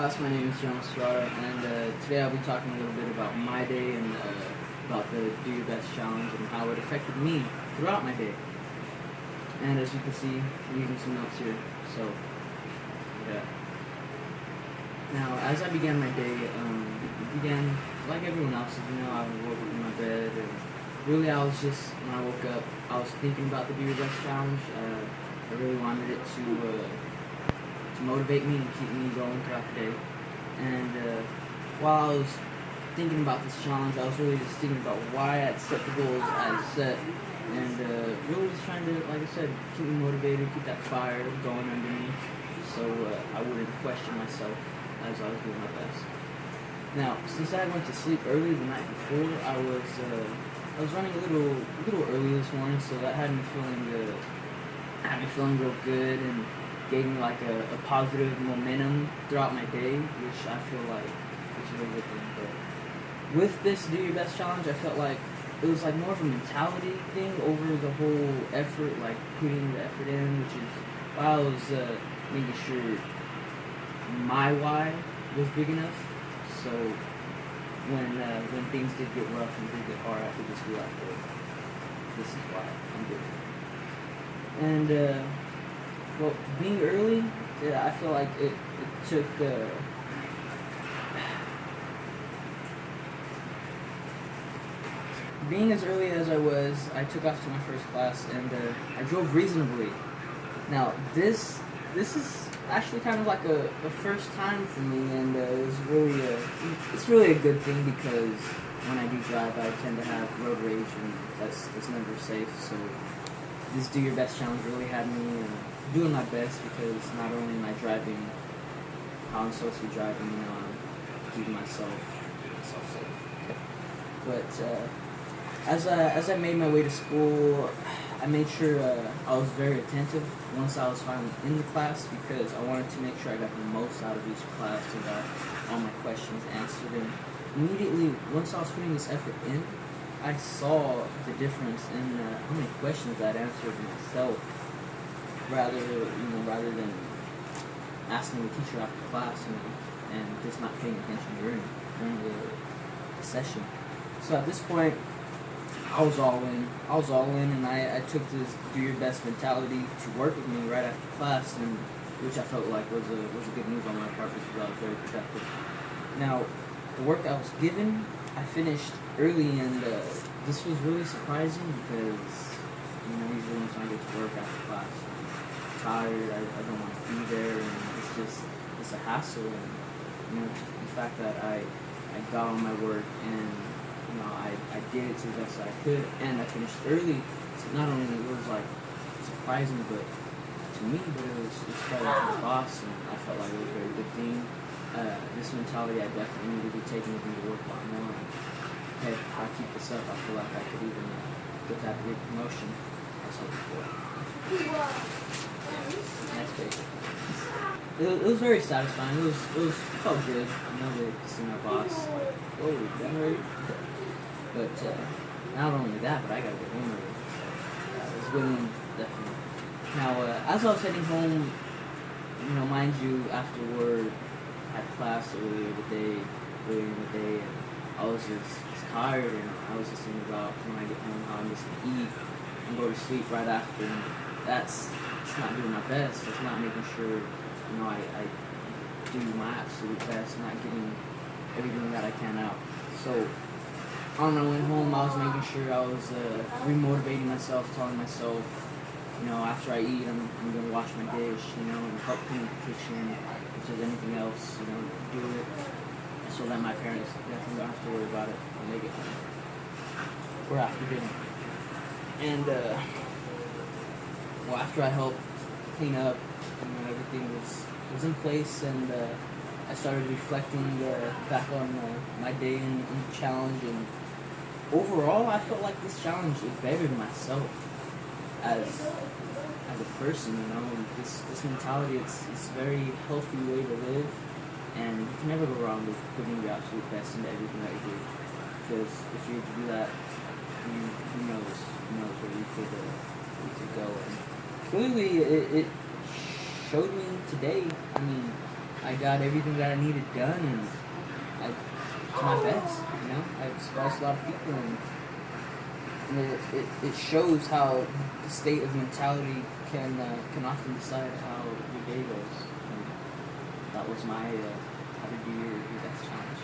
class. My name is John Estrada, and today I'll be talking a little bit about my day and about the Do Your Best challenge and how it affected me throughout my day. And as you can see, I'm using some notes here. So, yeah. Now, as I began my day, it began like everyone else's. I woke up in my bed, and really I was just, when I woke up, I was thinking about the Do Your Best challenge. I really wanted it to motivate me and keep me going throughout the day. And while I was thinking about this challenge, I was really just thinking about why I'd set the goals I'd set, and really just trying to, like I said, keep me motivated, keep that fire going under me, so I wouldn't question myself as I was doing my best. Now, since I went to sleep early the night before, I was running a little early this morning, so that had me feeling real good and gave me like a positive momentum throughout my day, which I feel like is a really good thing. But with this Do Your Best challenge, I felt like it was like more of a mentality thing over the whole effort, like putting the effort in, which is why I was making sure my why was big enough. So when things did get rough and did get hard, I could just be like, this is why I'm doing it. And well, being early, I feel like it took being as early as I was, I took off to my first class, and I drove reasonably. Now, this is actually kind of like a first time for me, and it's really a good thing, because when I do drive, I tend to have road rage, and that's never safe. So this Do Your Best challenge really had me doing my best, because not only am I driving how I'm supposed to be driving, I'm keeping myself safe. But as I made my way to school, I made sure I was very attentive once I was finally in the class, because I wanted to make sure I got the most out of each class and got all my questions answered. And immediately, once I was putting this effort in, I saw the difference in how many questions I'd answered myself, rather than asking the teacher after class, and just not paying attention during the session. So at this point, I was all in, and I took this Do Your Best mentality to work with me right after class, and which I felt like was a good move on my part, because I was very productive. Now, the work I was given, I finished early, and this was really surprising, because usually once I get to work after class, I'm tired, I don't want to be there, and it's a hassle. And the fact that I got on my work, and I did it to the best that I could, and I finished early. So not only it was like surprising, but to me, but it was surprising to the boss, and I felt like it was a very good thing. This mentality I definitely need to be taking with me to work a lot more. And hey, if I keep this up, I feel like I could even get that big promotion I was hoping for. Next page. It was very satisfying. It felt good, to see my boss. Oh, January. But not only that, but I gotta get home early. So, it was a good one, definitely. Now, as I was heading home, mind you, afterward, I had class earlier in the day, and I was just tired, and I was just thinking about when I get home how I'm just gonna eat and go to sleep right after, and it's not doing my best. It's not making sure, I do my absolute best, not getting everything that I can out. So on my way home, I was making sure I was remotivating myself, telling myself, after I eat, I'm going to wash my dish, and help clean the kitchen. If there's anything else, do it, so that my parents definitely don't have to worry about it when they get home, or after dinner. And, after I helped clean up, everything was in place, and I started reflecting back on my day in the challenge, and overall, I felt like this challenge bettered myself as a person. This mentality, it's a very healthy way to live, and you can never go wrong with putting your absolute best into everything that you do. Because if you do that, who knows where you could go. And clearly, it showed me today. I got everything that I needed done, and I to my best. You know, I surprised a lot of people, and it shows how the state of mentality can often decide how your day goes. And that was my how to do your best challenge.